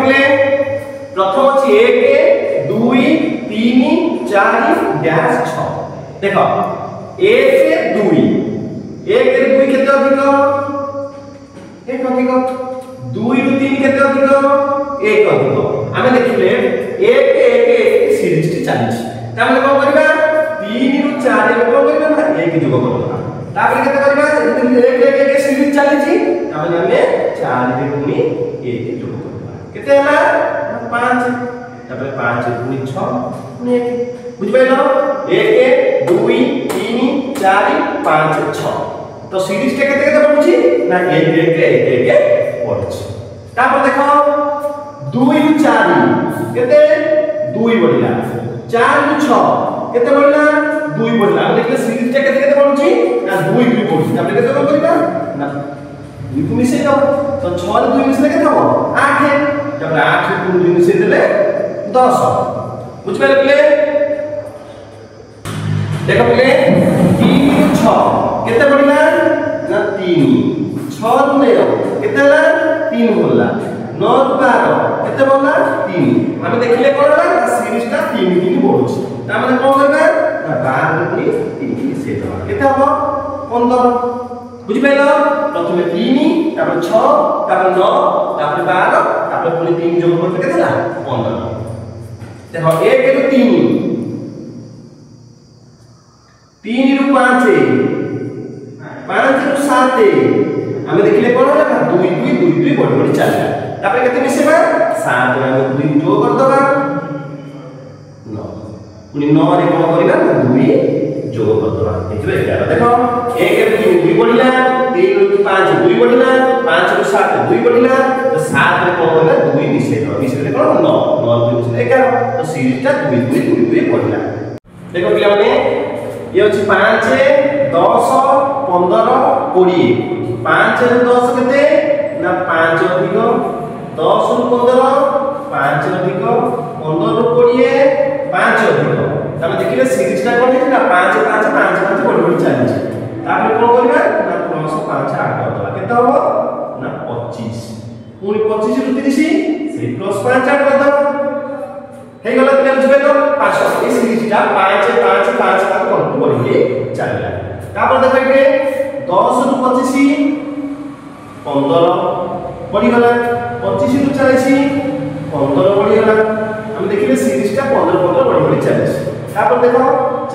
पिले प्रथम अछि 1 2 3 4 डैश 6 देखो 1 2 1 रे 2 केते अधिक 1 अधिक 2 रु 3 केते अधिक 1 अधिक आमे देखिले 1 1 1 सीरीज टी चली तामे कोन करबा 3 रु 4 रे कोन करबा ना 1 जोग करबा तापर केते करबा जति 1 1 1 सीरीज चली छी तामे हमें 4 रे गुणी 1 जोग करबा केते हला 5 तापर 5 गुणी 6 गुणी 1 बुझ पाइलो 1 2 3 4 5 6 तो सीरीज टे केते केते पडुची ना 1 1 1 1 पडुची तापर देखो 2 रु 4 केते 2 बढ़िला 4 रु 6 केते बढ़िला 2 बढ़िला देखले सीरीज टे केते केते पडुची ना 2 2 पडुची तापर केते कोन करबा ना 2 को मिसे दो तो 6 रे 2 मिसले केते हो 8 तापर 8 को 2 मिसे देले 10 बुझ पाइले पिले देखो पिले 3 रु 6 केते बढ़िला ना 3 6 रु 9 केते होला 3 होला 9 रु 12 केते बोलला 3 हम देखले कोन होला सीरीज टा 3 3 बोलुछ ता माने कोन करबा ना 12 रु 3 से दो केते हो 15 बुझि पाइलो प्रथमे 3 तापर 6 तापर 9 तापर 12 तापर पुनी 3 जोग करते केते होला 15 देखो 1 रु 3 3 रु 5 5 रु 7 हम देखले कोन होला 2 2 2 2 बढ़ बढ़ चला तापर केते मिसेबा 7 रे 2 जोग कर दबा 9 पुनी 9 रे कोन करिला 2 जोग कर दबा एतबे 11 देखो 1 रे 3 2 बढ़िला 3 रु 5 2 बढ़िला 5 रु 7 2 बढ़िला तो 7 रे कोन होला 2 मिसेले कोन 9 9 2 मिसेले 11 तो सीरीज टा 2 2 2 2 बढ़िला देखो पिला माने ये अछि 5 10 15 20 5 रे 10 केते ना 5 अधिक 10 रु 15 5 अधिक 15 रु 20 5 अधिक तमे देखिले सीरीज टा कोन ना 5 5 5 5 बढ़ बढ़ चली छै तापर कोन करबा ना प्लस 5 8 करबा केते हो ना 25 पुनी 25 रु 30 से प्लस 5 8 कर दो हे गला तमे बुझबे तो 5 ए सीरीज टा 5 5 5 5 कोन बढ़ बढ़ चलला तापर देखो एके 10 रु 25 15 बढ़ी गला 25 रु 40 15 बढ़ी गला हम देखिले सीरीज टा 15 15 बढ़ी बढ़ी चलछि तापर देखो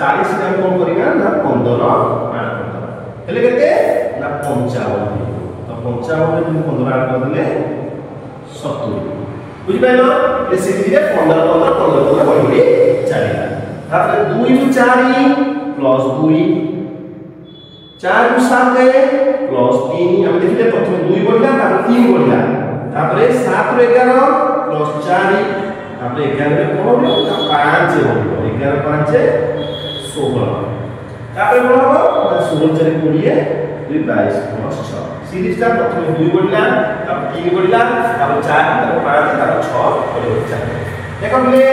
40 रे हम कोन करिना ना 15 ऐड करता हेले केते ना 55 तो 55 रे 15 ऐड कर देले 70 बुझि पाइलो ए सीरीज रे 15 15 15 15 बढ़ी बढ़ी चलिला तापर 2 रु 4 प्लस 2 4 रु 7 प्लस 3 हम देखिले प्रथम 2 बढ़िला तापर 3 बढ़िला तापर 7 रु 11 प्लस 4 तापर 11 रे कोन हो 5 हो 11 5 16 तापर कोन हो 16 4 20 2 22 प्लस 6 सीरीज टा प्रथम 2 बढ़िला तापर 3 बढ़िला तापर 4 तापर 5 तापर 6 बढ़िला देखो बोले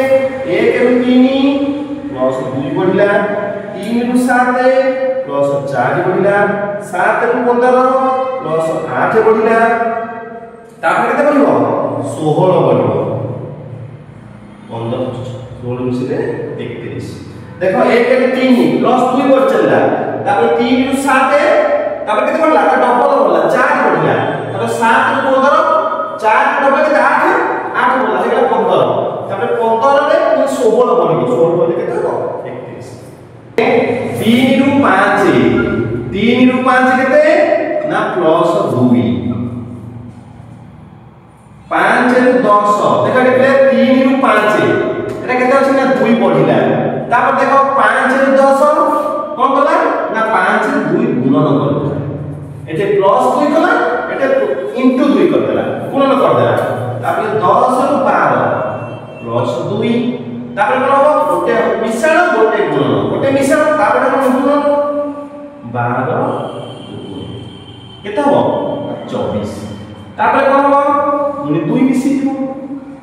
1 रु 3 प्लस 2 बढ़िला 3 रु 7 प्लस 4 बढ़िला 7 रु 15 प्लस 8 बढ़िला तापर केते बढ़िबो 16 बढ़िबो 15 16 मिसले 31 देखो 1 रे 3 प्लस 2 बढ़ चलला तापर 3 रु 7 तापर केते बढ़ला डबल होला 4 बढ़िला तापर 7 रु 15 4 डबल केते 8 8 बढ़ला हेला 15 तापर 15 रे 16 बढ़िबो 16 बढ़ले केते हो 31 3 रु 5 3 रु 5 केते ना प्लस 2 5 रु 10 देखा केते 3 रु 5 एटा केते अछि ना 2 बढ़िला तापर देखो 5 रु 10 कोन कला ना 5 रु 2 गुणन करला एटे प्लस 2 कला एटे इनटू 2 कर देला गुणन कर देला तापर 10 रु 12 प्लस 2 तापर कोन हो गोटे मिश्रण गोटे गुणन गोटे मिश्रण तापर कोन गुणन 12 केते हो 24 तापर कोन हो पुनी 2 मिसी दिबो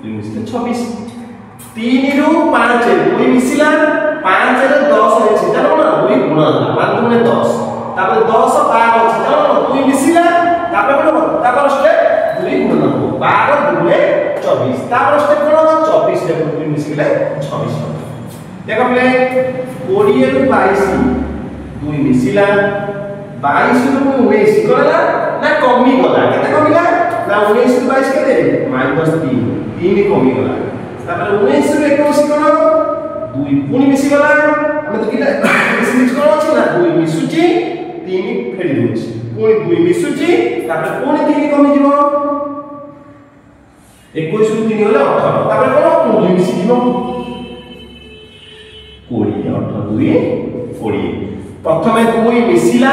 2 मिसले 26 3 रु 5 2 मिसिला 5 रे 10 अछि जानो ना 2 गुणन 5 दुने 10 तापर 10 12 अछि जानो ना 2 मिसिला तापर कोन तापर स्टेप 2 गुणन 12 दुने 24 तापर स्टेप कोन 24 रे 2 मिसिले 26 देखो प्ले 20 रु 22 2 मिसिला 22 रु 19 करला ना कमी गला केते कमिला ना 19 रु 22 केते -3 3 कमी गला तापर 19 रु 21 कोन 2 पुनी मिसि गला हम तो किला मिसि कोन अछि ना 2 मिसुची 3 फेरि दोछि पुनी 2 मिसुची तापर पुनी 3 कमी जिवो 21 रु 3 होला 18 तापर कोन 2 मिसि जिवो 20 18 2 20 प्रथमे 2 मिसिला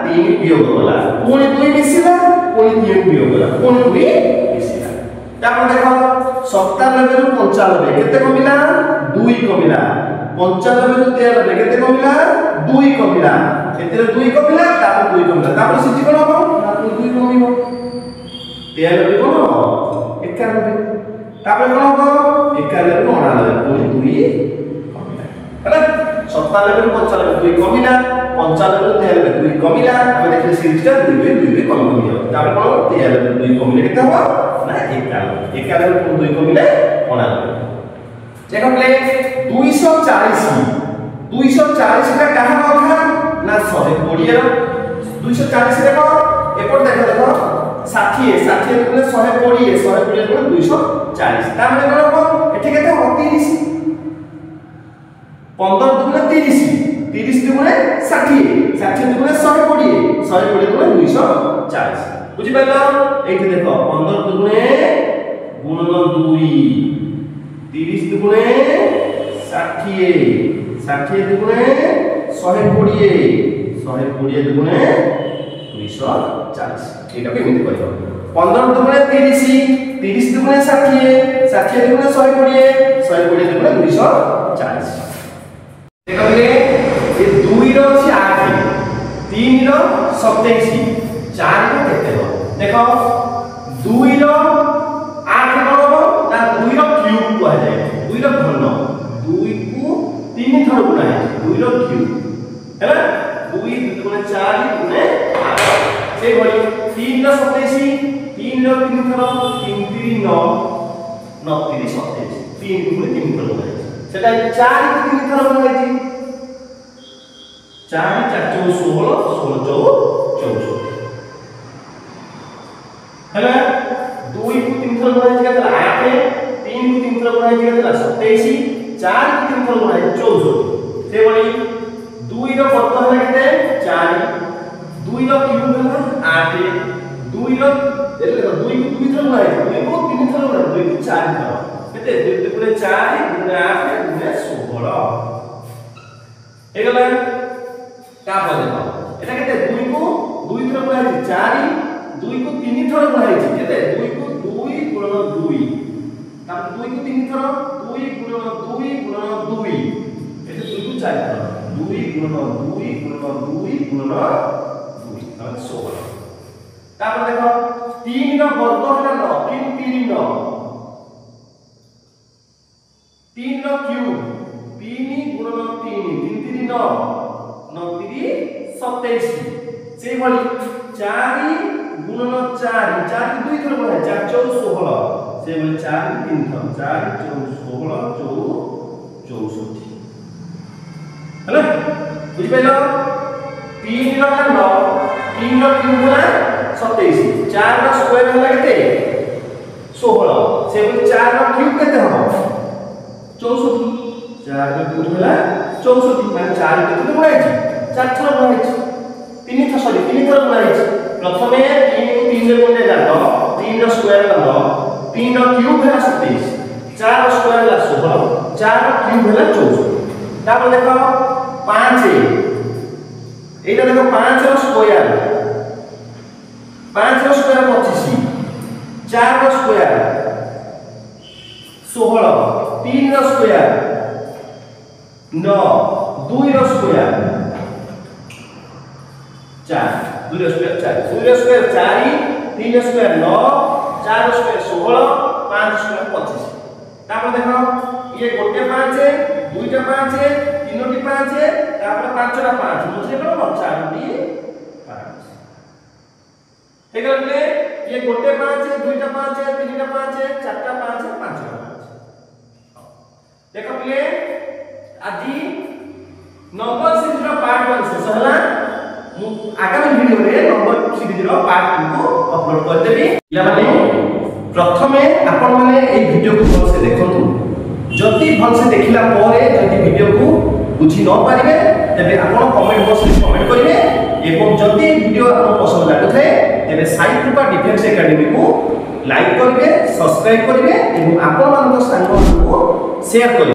3 वियोग होला पुनी 2 मिसिला पुनी 3 वियोग होला पुनी 2 मिसिला तापर देखो 97 रु 95 केते कमिला 2 कमिला 95 रु 93 केते कमिला 2 कमिला केते 2 कमिला तापर 2 कमिला तापर सिटी कोन हो तापर 2 कमिबो 93 कोन 91 तापर कोन हो 91 रु 99 पुनी 2 कमिला ହେଲା 97 रु 95 2 कमिला 95 रु 93 2 कमिला हम देखले सीरीजटा 2 कमी कमी हो तापर कोन 93 रु 2 कमिले केते हो ना 51 रु 2 कमिले 99 देखो प्ले 240 टा कहा होगा ना 120 रो 240 देखो एपट देखो 60 गुणे 120 गुणे 240 ता माने कोन हो एठी केते हो 30 15 दुगुणे 30 30 दुगुणे 60 दुगुणे 120 गुणे 240 बुझि पाइलो एठी देखो 15 दुगुणे गुणन 2 30 दुगुणे 60 दुगुणे 120 दुगुणे 240 एटा के एमिति कहबो 15 दुगुणे 30 दुगुणे 60 दुगुणे 120 दुगुणे 240 देखले ये 2 रो अछि 8 3 रो 27 4 रो केते हो देखो 2 रो 8 हो ना 2 रो क्यूब कह जाय 2 रो घन 2 को 3 थर गुणा है 2 रो क्यूब हैला 2 गुणे 4 गुणे 8 से भली 3 रो 27 3 रो 3 थर 3 3 9 9 3 27 3 गुणे 3 थर गुणा है सेटा 4 को 3 थर गुणा है 4 4 16 16 24 हैला 2 को 3 थर गुणा है केतला 8 3 को 3 थर गुणा है केतला 27 4 को 3 थर गुणा है 64 से भली 2 रो वर्ग है केते 4 2 रो क्यूब है 8 2 रो देखो 2 को 2 थर गुणा है 2 को 3 थर गुणा है 2 को 4 थर केते 2 गुणे 4 गुणे 8 गुणे 16 हेगला का पर देखो एटा केते 2 को 2 थर गुणा है 4 2 को 3 थर गुणा है केते 2 को 2 गुणन 2 तब 2 को 3 थर 2 गुणन 2 गुणन 2 एटा 2 को 4 थर 2 गुणन 2 गुणन 2 गुणन 2 तब 16 तापर देखो 3 रो वर्ग होला 9 3 3 9 3 रो क्यूब 3 गुणन 3 3 3 9 9 3 27 से भली 4 गुणन 4 4 को 2 थर गुणा 4 4 16 से भली 4 3 थर 4 16 64 हैला बुझि पाइलो 3 रो 9 3 रो क्यूब होला 27 4 रो स्क्वायर होला केते 16 से भली 4 रो क्यूब केते हो 64 4 रो क्यूब होला 64 माने 4 केते गुणा है 4 थर गुणा है 3 थर सॉरी 3 थर गुणा है प्रथमे 3 को 3 रे गुणा जातो 3 रो स्क्वायर होला 3 रो क्यूब होला 27 4 रो स्क्वायर होला 16 4 रो क्यूब होला 64 तापर देखो 5 एटा देखो 5 रो स्क्वायर 5 रो स्क्वायर 25 4 रो स्क्वायर 16 3 रो स्क्वायर 9 2 रो स्क्वायर 4 2 रो स्क्वायर 4 2 रो स्क्वायर 4 3 रो स्क्वायर 9 4 रो स्क्वायर 16 5 रो स्क्वायर 25 तापर देखो ये गोटे 5 दुईटा 5 तीनोटी 5 तापर 5टा 5 मुझे करो 4टी 5 हेगले ये गोटे 5 दुईटा 5 तीनटा 5 चारटा 5 पांचटा 5 देखो पिले आदि नंबर सीरीज रो पार्ट 1 शेष होला मु आगामी वीडियो रे नंबर सीरीज रो पार्ट 2 को अपलोड कर देबी या माने प्रथमे आपण माने ए वीडियो को भल से देखंतु जति भल से देखिला परे जति वीडियो को बुझी न पारिबे तबे आपण कमेंट बॉक्स रे कमेंट करिवे एवं जति वीडियो आपन पसंद लागुथाय तबे साई कृपा डिफेंस एकेडमी को लाइक करिवे सब्सक्राइब करिवे एवं आपण मानक संग को शेयर करिवे।